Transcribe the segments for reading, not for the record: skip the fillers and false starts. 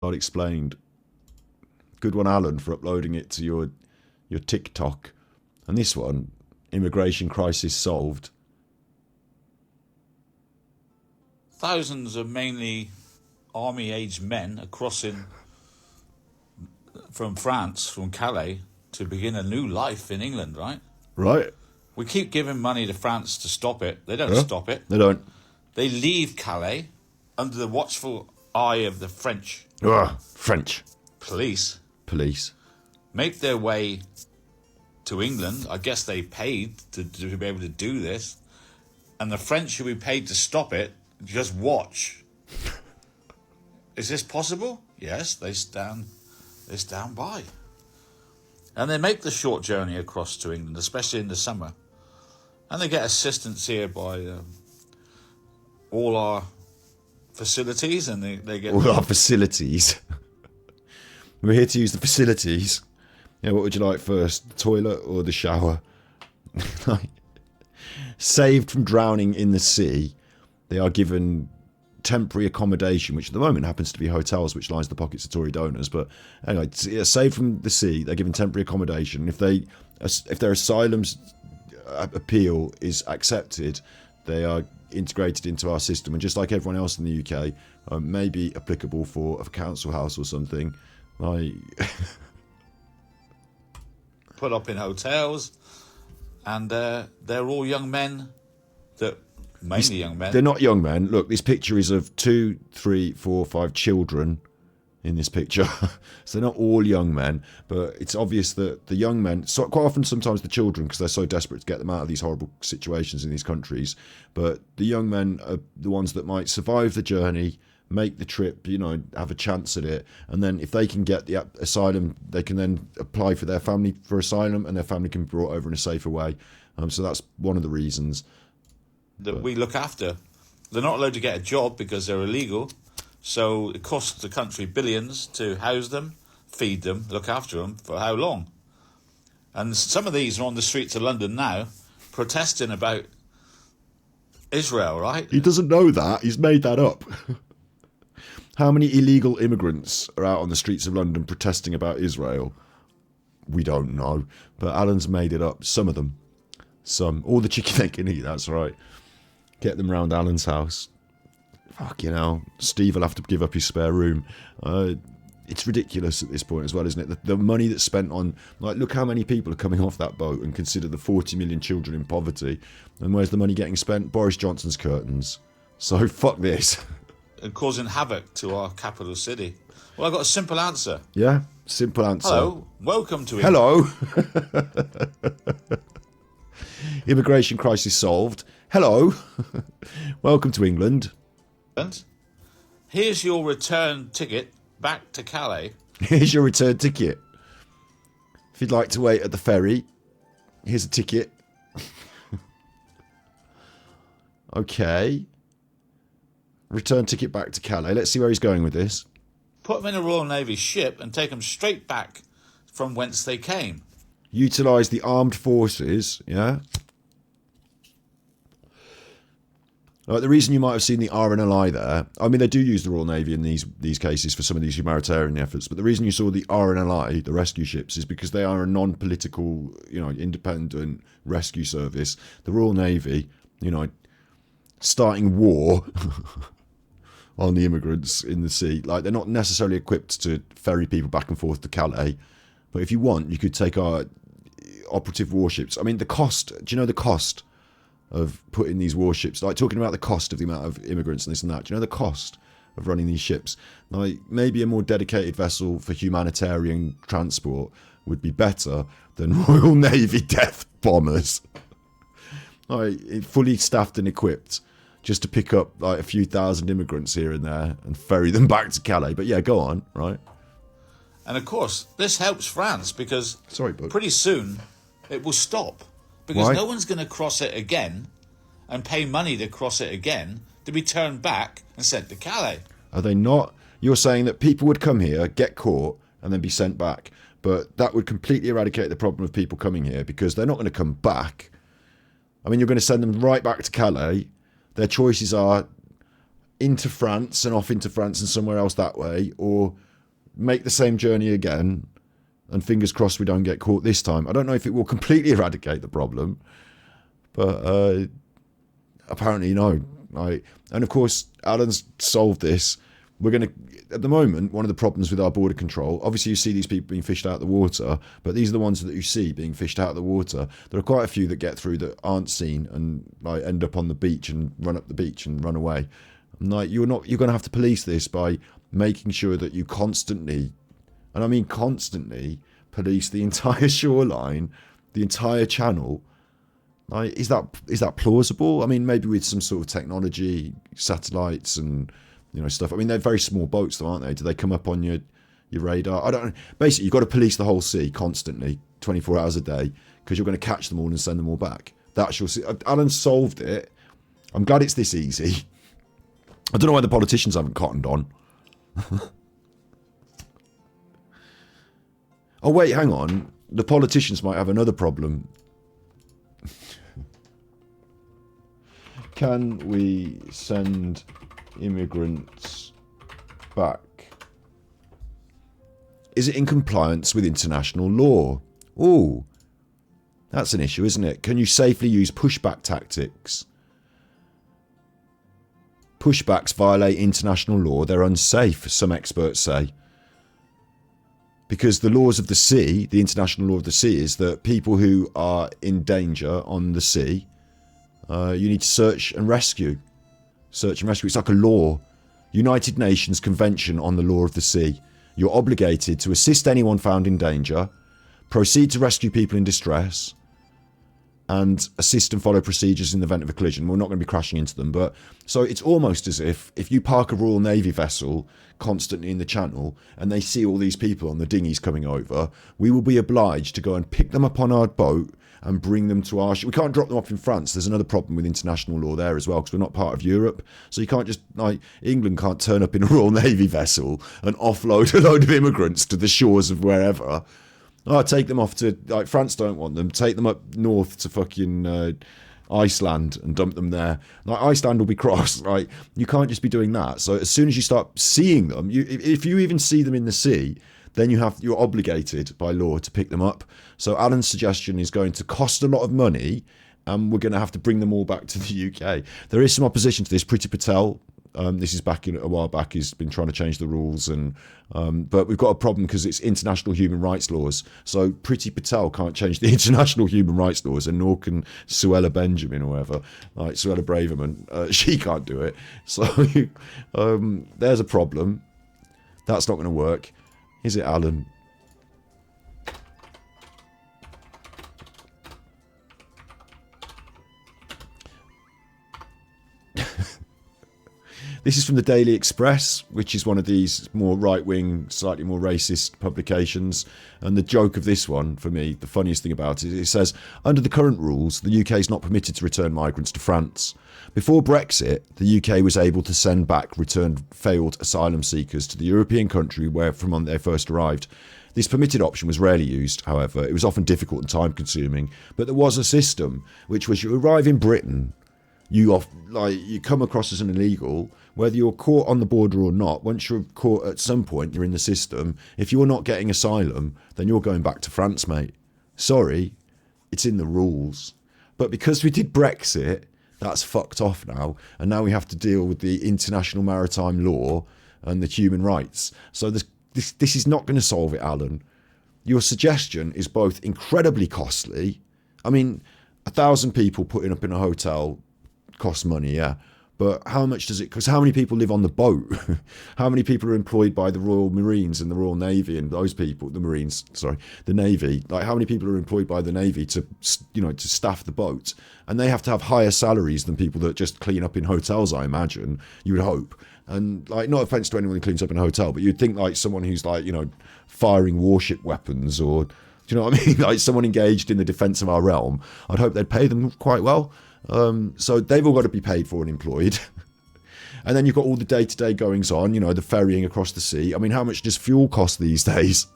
God explained. Good one, Alan, for uploading it to your TikTok. And this one, immigration crisis solved. Thousands of mainly army-aged men are crossing from France, from Calais, to begin a new life in England, right? Right? We keep giving money to France to stop it. They don't stop it. They don't. They leave Calais under the watchful eye of the French French police, make their way to England. I guess they paid to be able to do this. And the French who we paid to stop it just watch. Is this possible? Yes, they stand by. And they make the short journey across to England, especially in the summer. And they get assistance here by all our facilities, and they get... All our facilities. We're here to use the facilities. Yeah, what would you like first, the toilet or the shower? Saved from drowning in the sea, they are given temporary accommodation, which at the moment happens to be hotels, which lines the pockets of Tory donors. But anyway, saved from the sea, they're given temporary accommodation. If their asylum appeal is accepted, they are integrated into our system, and just like everyone else in the UK, may be applicable for a council house or something. Put up in hotels, and they're all young men. Mainly young men. They're not young men. Look, this picture is of 2, 3, 4, 5 children in this picture. So they're not all young men, but it's obvious that the young men, so quite often sometimes the children, because they're so desperate to get them out of these horrible situations in these countries, but the young men are the ones that might survive the journey, make the trip, have a chance at it, and then if they can get the asylum, they can then apply for their family for asylum, and their family can be brought over in a safer way. So that's one of the reasons that we look after. They're not allowed to get a job because they're illegal, so it costs the country billions to house them, feed them, look after them. For how long? And some of these are on the streets of London now protesting about Israel, right? He doesn't know that. He's made that up. How many illegal immigrants are out on the streets of London protesting about Israel? We don't know. But Alan's made it up. Some of them. Some. All the chicken they can eat, that's right. Get them round Alan's house. Steve will have to give up his spare room. It's ridiculous at this point as well, isn't it? The money that's spent on, look how many people are coming off that boat, and consider the 40 million children in poverty. And where's the money getting spent? Boris Johnson's curtains. So fuck this. And causing havoc to our capital city. Well, I've got a simple answer. Yeah, simple answer. Hello, welcome to England. Hello. Immigration crisis solved. Hello. Welcome to England. Here's your return ticket back to Calais. Here's your return ticket. If you'd like to wait at the ferry, here's a ticket. Okay. Return ticket back to Calais. Let's see where he's going with this. Put them in a Royal Navy ship and take them straight back from whence they came. Utilise the armed forces, yeah? The reason you might have seen the RNLI there, they do use the Royal Navy in these cases for some of these humanitarian efforts, but the reason you saw the RNLI, the rescue ships, is because they are a non-political, independent rescue service. The Royal Navy, starting war on the immigrants in the sea, they're not necessarily equipped to ferry people back and forth to Calais, but if you want, you could take our operative warships. The cost, do you know the cost of putting these warships, talking about the cost of the amount of immigrants and this and that, do you know the cost of running these ships? Maybe a more dedicated vessel for humanitarian transport would be better than Royal Navy death bombers. Fully staffed and equipped just to pick up a few thousand immigrants here and there and ferry them back to Calais. But yeah, go on, right? And of course, this helps France because pretty soon it will stop. Because no one's going to cross it again and pay money to cross it again to be turned back and sent to Calais. Are they not? You're saying that people would come here, get caught, and then be sent back. But that would completely eradicate the problem of people coming here because they're not going to come back. You're going to send them right back to Calais. Their choices are into France and off into France and somewhere else that way, or make the same journey again, and fingers crossed we don't get caught this time. I don't know if it will completely eradicate the problem, but apparently no. And of course, Alan's solved this. We're going to, at the moment, one of the problems with our border control, obviously you see these people being fished out of the water, but these are the ones that you see being fished out of the water. There are quite a few that get through that aren't seen and end up on the beach and run up the beach and run away. You're going to have to police this by making sure that you constantly, and I mean constantly, police the entire shoreline, the entire channel. Is that plausible? I mean, maybe with some sort of technology, satellites and stuff. I mean, they're very small boats, though, aren't they? Do they come up on your radar? I don't know. Basically, you've got to police the whole sea constantly, 24 hours a day, because you're going to catch them all and send them all back. That's your. Alan solved it. I'm glad it's this easy. I don't know why the politicians haven't cottoned on. Oh wait, hang on. The politicians might have another problem. Can we send immigrants back? Is it in compliance with international law? Ooh, that's an issue, isn't it? Can you safely use pushback tactics? Pushbacks violate international law. They're unsafe, some experts say. Because the laws of the sea, the international law of the sea, is that people who are in danger on the sea, you need to search and rescue. Search and rescue. It's like a law. United Nations Convention on the Law of the Sea. You're obligated to assist anyone found in danger, proceed to rescue people in distress, and assist and follow procedures in the event of a collision. We're not going to be crashing into them, but so it's almost as if you park a Royal Navy vessel constantly in the channel and they see all these people on the dinghies coming over, we will be obliged to go and pick them up on our boat and bring them to our we can't drop them off in France. There's another problem with international law there as well, because we're not part of Europe. So you can't just, England can't turn up in a Royal Navy vessel and offload a load of immigrants to the shores of wherever. Take them off to, France don't want them. Take them up north to fucking Iceland and dump them there. Iceland will be cross, right? You can't just be doing that. So as soon as you start seeing them, if you even see them in the sea, then you're obligated by law to pick them up. So Alan's suggestion is going to cost a lot of money, and we're going to have to bring them all back to the UK. There is some opposition to this. Priti Patel, this is back in a while back, he's been trying to change the rules, and but we've got a problem because it's international human rights laws. So Priti Patel can't change the international human rights laws, and nor can Suella Benjamin or whatever, Suella Braverman. She can't do it. So there's a problem. That's not going to work. Is it, Alan? This is from the Daily Express, which is one of these more right-wing, slightly more racist publications. And the joke of this one, for me, the funniest thing about it says, under the current rules, the UK is not permitted to return migrants to France. Before Brexit, the UK was able to send back returned failed asylum seekers to the European country from when they first arrived. This permitted option was rarely used, however. It was often difficult and time-consuming. But there was a system, which was you arrive in Britain, you come across as an illegal, whether you're caught on the border or not. Once you're caught at some point, you're in the system. If you're not getting asylum, then you're going back to France, mate. Sorry, it's in the rules. But because we did Brexit, that's fucked off now. And now we have to deal with the international maritime law and the human rights. So this is not going to solve it, Alan. Your suggestion is both incredibly costly. I mean, 1,000 people putting up in a hotel costs money, yeah. But how much does it, because how many people live on the boat? How many people are employed by the Royal Marines and the Royal Navy and those people, the Marines, sorry, the Navy? How many people are employed by the Navy to staff the boat? And they have to have higher salaries than people that just clean up in hotels, I imagine, you would hope. And no offense to anyone who cleans up in a hotel, but you'd think someone who's firing warship weapons, or, do you know what I mean? Someone engaged in the defence of our realm, I'd hope they'd pay them quite well. So they've all got to be paid for and employed. And then you've got all the day-to-day goings on, the ferrying across the sea. I mean, how much does fuel cost these days?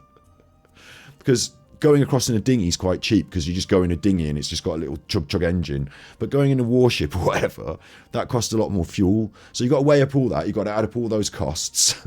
Because going across in a dinghy is quite cheap, because you just go in a dinghy and it's just got a little chug-chug engine. But going in a warship or whatever, that costs a lot more fuel. So you've got to weigh up all that. You've got to add up all those costs.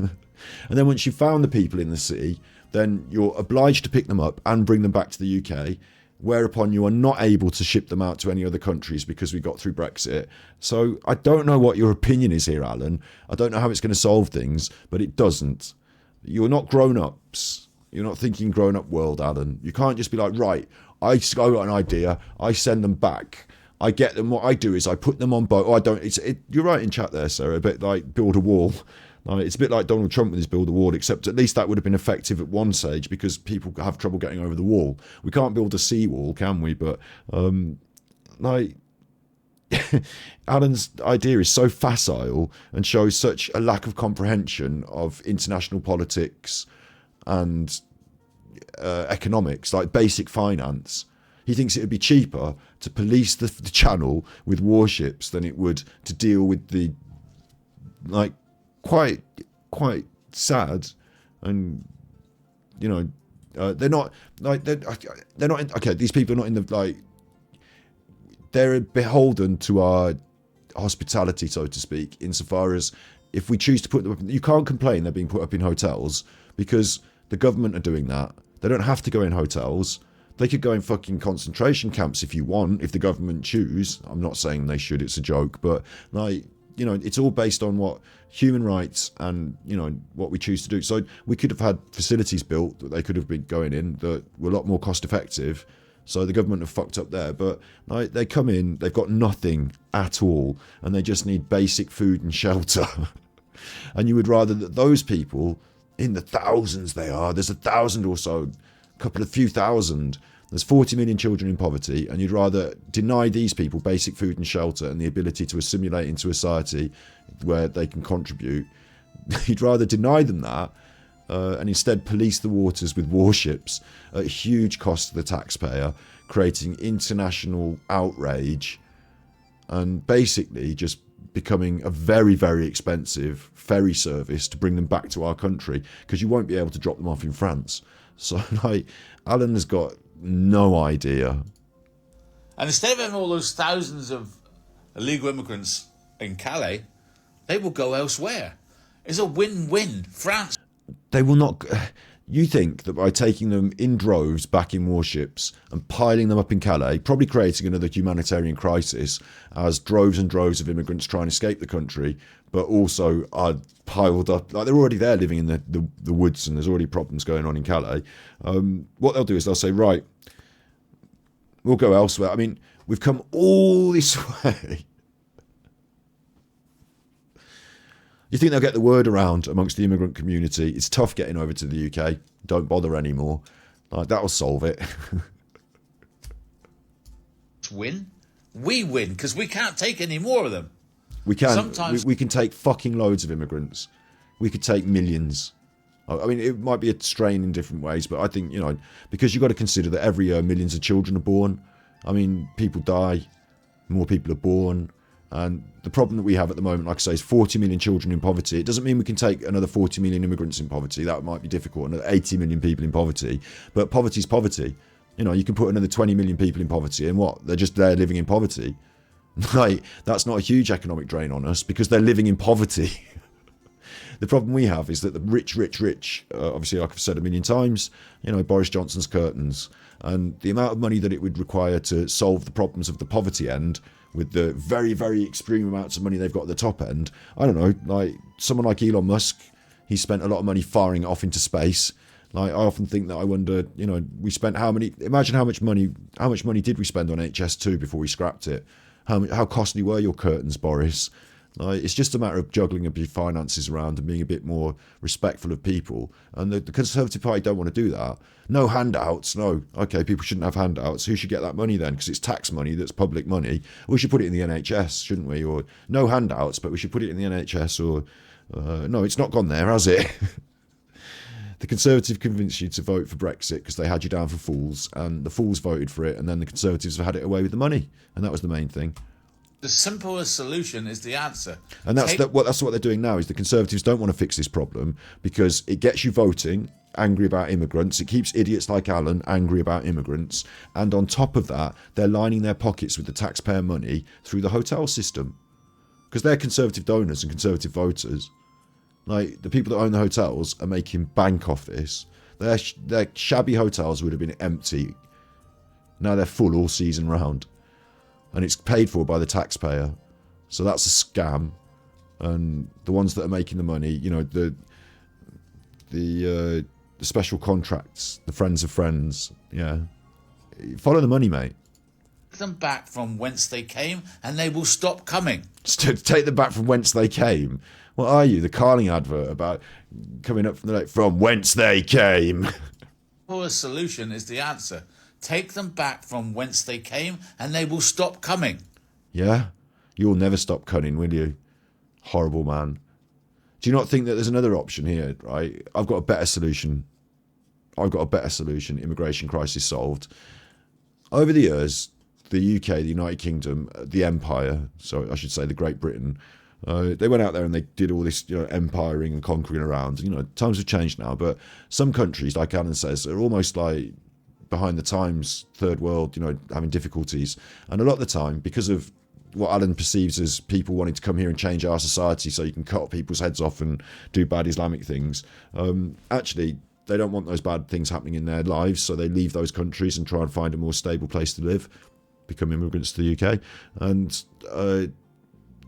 And then once you've found the people in the city, then you're obliged to pick them up and bring them back to the UK, whereupon you are not able to ship them out to any other countries because we got through Brexit. So I don't know what your opinion is here, Alan. I don't know how it's going to solve things, but it doesn't. You're not grown-ups. You're not thinking grown-up world, Alan. You can't just be like, right, I got an idea, I send them back, I get them. What I do is I put them on boat. Oh, I don't. You're right in chat there, Sarah. A bit like build a wall. It's a bit like Donald Trump with his build a wall, except at least that would have been effective at one stage because people have trouble getting over the wall. We can't build a seawall, can we? But Alan's idea is so facile and shows such a lack of comprehension of international politics and economics, like basic finance. He thinks it would be cheaper to police the channel with warships than it would to deal with the quite sad, and they're not okay. These people are not in the they're beholden to our hospitality, so to speak, insofar as if we choose to put them up, you can't complain they're being put up in hotels because the government are doing that. They don't have to go in hotels. They could go in fucking concentration camps if you want, if the government choose. I'm not saying they should, it's a joke, but it's all based on what human rights and, what we choose to do. So we could have had facilities built that they could have been going in that were a lot more cost effective. So the government have fucked up there, but they come in, they've got nothing at all, and they just need basic food and shelter. And you would rather that those people, in the thousands there's 1,000 or so, a few thousand, there's 40 million children in poverty, and you'd rather deny these people basic food and shelter and the ability to assimilate into a society where they can contribute. You'd rather deny them that and instead police the waters with warships at huge cost to the taxpayer, creating international outrage and basically just becoming a very, very expensive ferry service to bring them back to our country because you won't be able to drop them off in France. So, Alan has got no idea. And instead of having all those thousands of illegal immigrants in Calais, they will go elsewhere. It's a win-win. France. They will not. You think that by taking them in droves back in warships and piling them up in Calais, probably creating another humanitarian crisis as droves and droves of immigrants try and escape the country, but also are piled up, like they're already there living in the woods and there's already problems going on in Calais. What they'll do is they'll say, right, we'll go elsewhere. I mean, we've come all this way. You think they'll get the word around amongst the immigrant community? It's tough getting over to the UK. Don't bother anymore. That'll solve it. Win? We win because we can't take any more of them. We can. Sometimes we can take fucking loads of immigrants. We could take millions. I mean, it might be a strain in different ways, but I think, because you've got to consider that every year millions of children are born. I mean, people die, more people are born. And the problem that we have at the moment, like I say, is 40 million children in poverty. It doesn't mean we can take another 40 million immigrants in poverty. That might be difficult. Another 80 million people in poverty. But poverty's poverty. You can put another 20 million people in poverty and what? They're just there living in poverty. That's not a huge economic drain on us because they're living in poverty. The problem we have is that the rich, obviously, like I've said a million times, Boris Johnson's curtains. And the amount of money that it would require to solve the problems of the poverty end with the very, very extreme amounts of money they've got at the top end. I don't know, someone like Elon Musk, he spent a lot of money firing it off into space. I often think that I wonder, we spent imagine how much money did we spend on HS2 before we scrapped it? How costly were your curtains, Boris? It's just a matter of juggling a few finances around and being a bit more respectful of people. And the Conservative Party don't want to do that. No handouts, no. Okay, people shouldn't have handouts. Who should get that money then? Because it's tax money, that's public money. We should put it in the NHS, shouldn't we? Or no handouts, but we should put it in the NHS. Or no, it's not gone there, has it? The Conservative convinced you to vote for Brexit because they had you down for fools, and the fools voted for it, and then the Conservatives have had it away with the money. And that was the main thing. The simplest solution is the answer. And that's what they're doing now, is the Conservatives don't want to fix this problem because it gets you voting angry about immigrants. It keeps idiots like Alan angry about immigrants. And on top of that, they're lining their pockets with the taxpayer money through the hotel system because they're Conservative donors and Conservative voters. Like, the people that own the hotels are making bank off this. Their shabby hotels would have been empty. Now they're full all season round. And it's paid for by the taxpayer. So that's a scam. And the ones that are making the money, you know, the special contracts, the friends of friends, yeah. Follow the money, mate. Take them back from whence they came, and they will stop coming. Take them back from whence they came. What are you, the Carling advert about coming up from whence they came? Our solution is the answer. Take them back from whence they came, and they will stop coming. Yeah? You'll never stop cunning, will you? Horrible man. Do you not think that there's another option here, right? I've got a better solution. Immigration crisis solved. Over the years, the UK, the United Kingdom, the Empire, so I should say the Great Britain, they went out there and they did all this, you know, empiring and conquering around. You know, times have changed now, but some countries, like Alan says, are almost like behind the times, third world, you know, having difficulties. And a lot of the time, because of what Alan perceives as people wanting to come here and change our society so you can cut people's heads off and do bad Islamic things, actually, they don't want those bad things happening in their lives, so they leave those countries and try and find a more stable place to live, become immigrants to the UK. And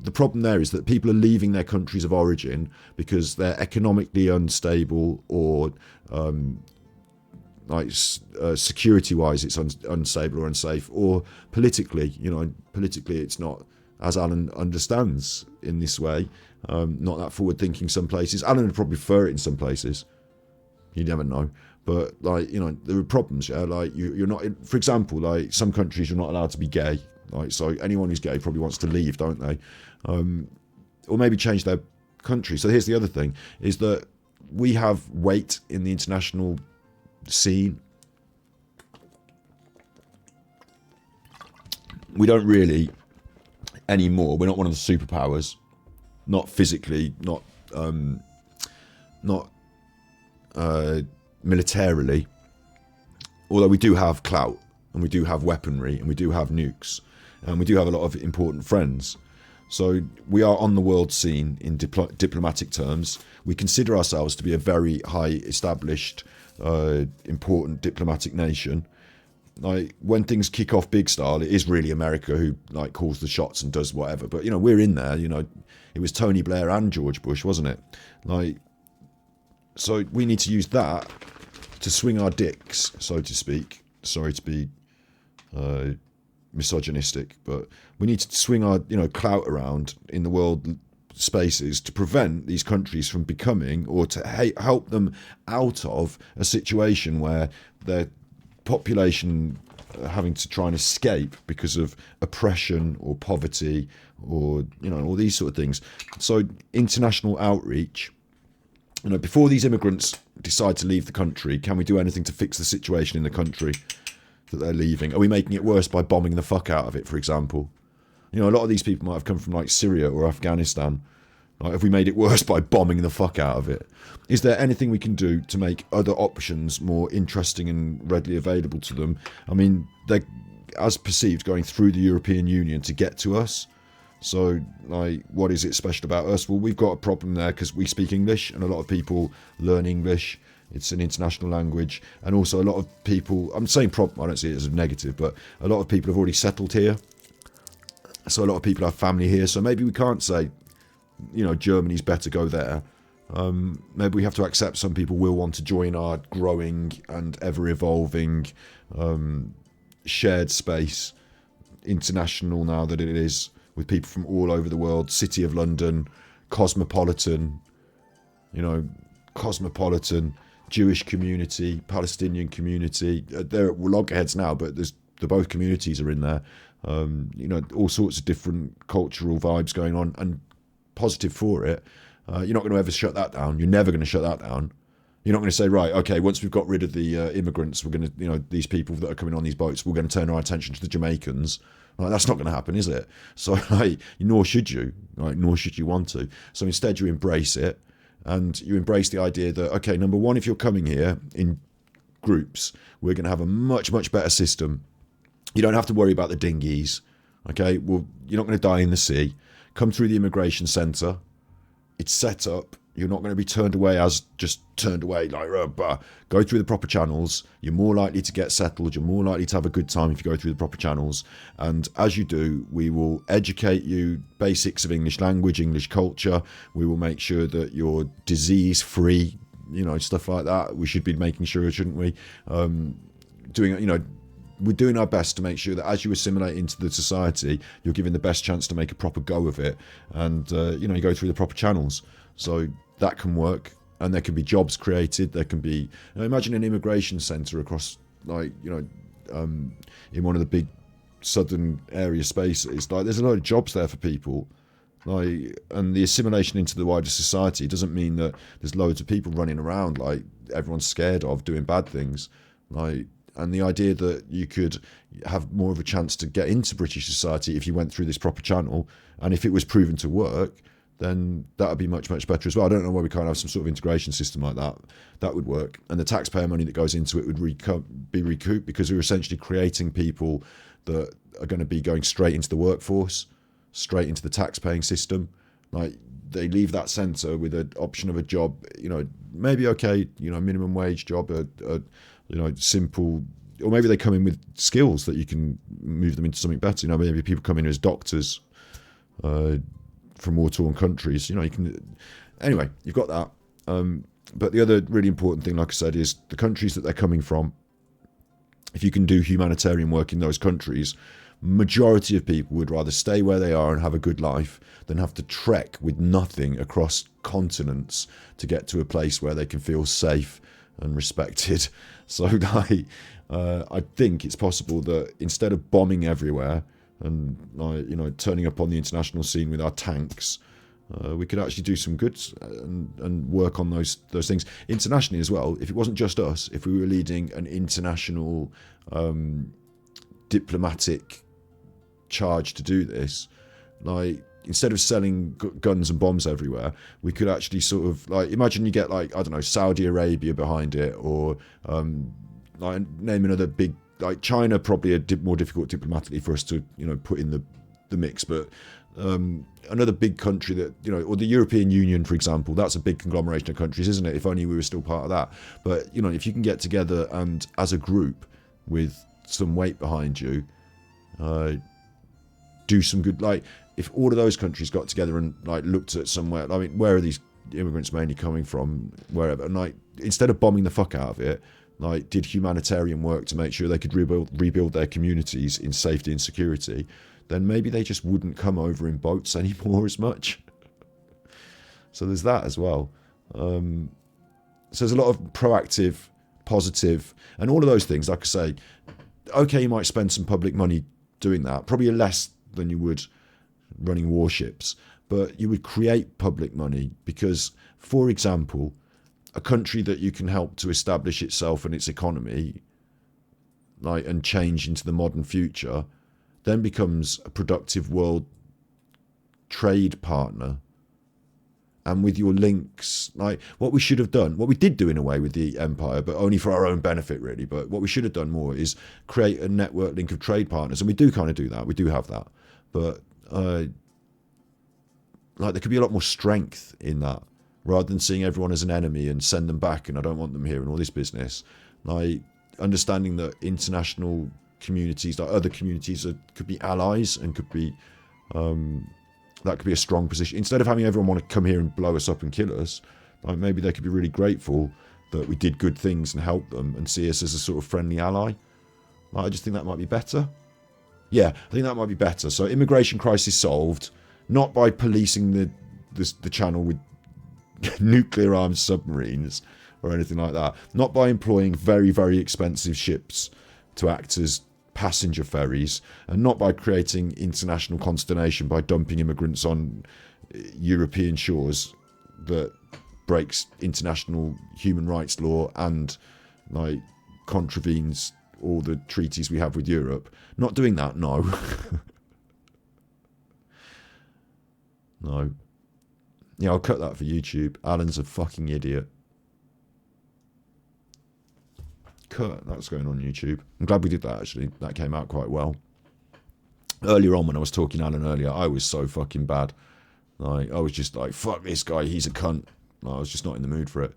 the problem there is that people are leaving their countries of origin because they're economically unstable, or security-wise it's unstable or unsafe, or politically, it's not, as Alan understands in this way, not that forward-thinking some places. Alan would probably prefer it in some places. You never know. But, there are problems, yeah? Like, you're not, for example, like, some countries you're not allowed to be gay. Like, so anyone who's gay probably wants to leave, don't they? Or maybe change their country. So here's the other thing, is that we have weight in the international scene. We don't really anymore. We're not one of the superpowers. Not physically, not militarily, although we do have clout, and we do have weaponry, and we do have nukes, and we do have a lot of important friends. So we are on the world scene in diplomatic terms. We consider ourselves to be a very high established, important diplomatic nation. Like, when things kick off big style, it is really America who calls the shots and does whatever. But we're in there. It was Tony Blair and George Bush, wasn't it? So we need to use that to swing our dicks, so to speak. Sorry to be misogynistic, but we need to swing our clout around in the world spaces to prevent these countries from becoming, or to help them out of a situation where their population are having to try and escape because of oppression or poverty, or all these sort of things. So international outreach. Before these immigrants decide to leave the country, can we do anything to fix the situation in the country that they're leaving? Are we making it worse by bombing the fuck out of it, for example? A lot of these people might have come from Syria or Afghanistan. Have we made it worse by bombing the fuck out of it? Is there anything we can do to make other options more interesting and readily available to them? I mean, they're, as perceived, going through the European Union to get to us. So, what is it special about us? Well, we've got a problem there because we speak English, and a lot of people learn English. It's an international language. And also a lot of people, I'm saying problem, I don't see it as a negative, but a lot of people have already settled here. So a lot of people have family here. So maybe we can't say, Germany's better, go there. Maybe we have to accept some people will want to join our growing and ever-evolving shared space, international now that it is, with people from all over the world, City of London, cosmopolitan, Jewish community, Palestinian community. They're loggerheads now, but the both communities are in there. All sorts of different cultural vibes going on, and positive for it. You're not going to ever shut that down. You're never going to shut that down. You're not going to say, right, okay, once we've got rid of the immigrants, we're going to, these people that are coming on these boats, we're going to turn our attention to the Jamaicans. That's not going to happen, is it? So, nor should you, nor should you want to. So instead, you embrace it, and you embrace the idea that, okay, number one, if you're coming here in groups, we're going to have a much, much better system. You don't have to worry about the dinghies, okay? Well, you're not going to die in the sea. Come through the immigration centre. It's set up. You're not going to be turned away as just turned away, like, go through the proper channels. You're more likely to get settled. You're more likely to have a good time if you go through the proper channels. And as you do, we will educate you basics of English language, English culture. We will make sure that you're disease free, stuff like that. We should be making sure, shouldn't we? We're doing our best to make sure that as you assimilate into the society, you're given the best chance to make a proper go of it. And, you go through the proper channels. So that can work, and there can be jobs created. There can be, imagine an immigration centre across, in one of the big southern area spaces. Like, there's a lot of jobs there for people. And the assimilation into the wider society doesn't mean that there's loads of people running around like everyone's scared of doing bad things. And the idea that you could have more of a chance to get into British society if you went through this proper channel, and if it was proven to work, then that would be much, much better as well. I don't know why we can't have some sort of integration system like that. That would work. And the taxpayer money that goes into it would be recouped, because we're essentially creating people that are going to be going straight into the workforce, straight into the tax-paying system. Like, they leave that centre with an option of a job, maybe minimum wage job, simple, or maybe they come in with skills that you can move them into something better. Maybe people come in as doctors, from war-torn countries. Anyway, you've got that. But the other really important thing, like I said, is the countries that they're coming from. If you can do humanitarian work in those countries, majority of people would rather stay where they are and have a good life than have to trek with nothing across continents to get to a place where they can feel safe and respected. So I think it's possible that instead of bombing everywhere and turning up on the international scene with our tanks, we could actually do some good and work on those things internationally as well. If it wasn't just us, if we were leading an international diplomatic charge to do this, instead of selling guns and bombs everywhere, we could actually sort of imagine you get Saudi Arabia behind it, or name another big, China, probably more difficult diplomatically for us to put in the mix, but another big country that or the European Union, for example, that's a big conglomeration of countries, isn't it? If only we were still part of that. But if you can get together and as a group with some weight behind you, do some good, if all of those countries got together and looked at somewhere, where are these immigrants mainly coming from, wherever, and instead of bombing the fuck out of it, did humanitarian work to make sure they could rebuild their communities in safety and security, then maybe they just wouldn't come over in boats anymore as much. So there's that as well. So there's a lot of proactive, positive, and all of those things. Like I say, okay, you might spend some public money doing that, probably less than you would running warships, but you would create public money because, for example, a country that you can help to establish itself and its economy, and change into the modern future, then becomes a productive world trade partner. And with your links, what we should have done, what we did do in a way with the empire, but only for our own benefit really, but what we should have done more is create a network link of trade partners. And we do kind of do that, we do have that, but there could be a lot more strength in that, rather than seeing everyone as an enemy and send them back and I don't want them here and all this business. Understanding that international communities, other communities, could be allies and could be that could be a strong position. Instead of having everyone want to come here and blow us up and kill us, maybe they could be really grateful that we did good things and helped them and see us as a sort of friendly ally. I just think that might be better. Yeah, I think that might be better. So immigration crisis solved, not by policing the channel with nuclear armed submarines or anything like that, not by employing very, very expensive ships to act as passenger ferries, and not by creating international consternation by dumping immigrants on European shores that breaks international human rights law and contravenes all the treaties we have with Europe. Not doing that, no. No. Yeah, I'll cut that for YouTube. Alan's a fucking idiot. Cut. That's going on YouTube. I'm glad we did that, actually. That came out quite well. Earlier on, when I was talking to Alan earlier, I was so fucking bad. I was just fuck this guy, he's a cunt. I was just not in the mood for it.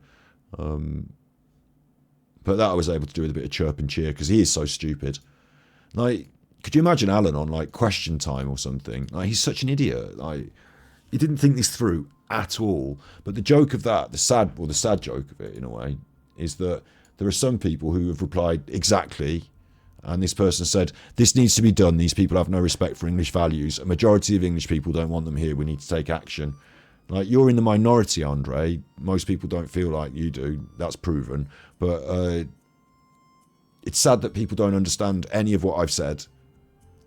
But that I was able to do with a bit of chirp and cheer because he is so stupid. Like, could you imagine Alan on like Question Time or something? Like, he's such an idiot. Like, he didn't think this through at all. But the joke of that, the sad joke of it in a way, is that there are some people who have replied exactly, and this person said, this needs to be done. These people have no respect for English values. A majority of English people don't want them here. We need to take action. Like, you're in the minority, Andre. Most people don't feel like you do. That's proven. But it's sad that people don't understand any of what I've said.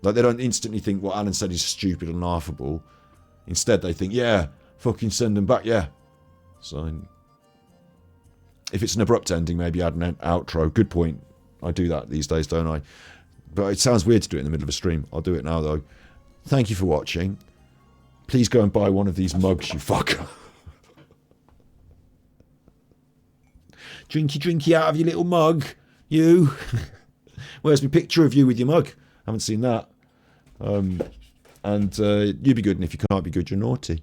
Like, they don't instantly think what Alan said is stupid and laughable. Instead, they think, yeah, fucking send them back, yeah. So, if it's an abrupt ending, maybe add an outro. Good point. I do that these days, don't I? But it sounds weird to do it in the middle of a stream. I'll do it now, though. Thank you for watching. Please go and buy one of these mugs, you fucker. Drinky out of your little mug, you. Where's my picture of you with your mug? Haven't seen that. And you be good, and if you can't be good, you're naughty.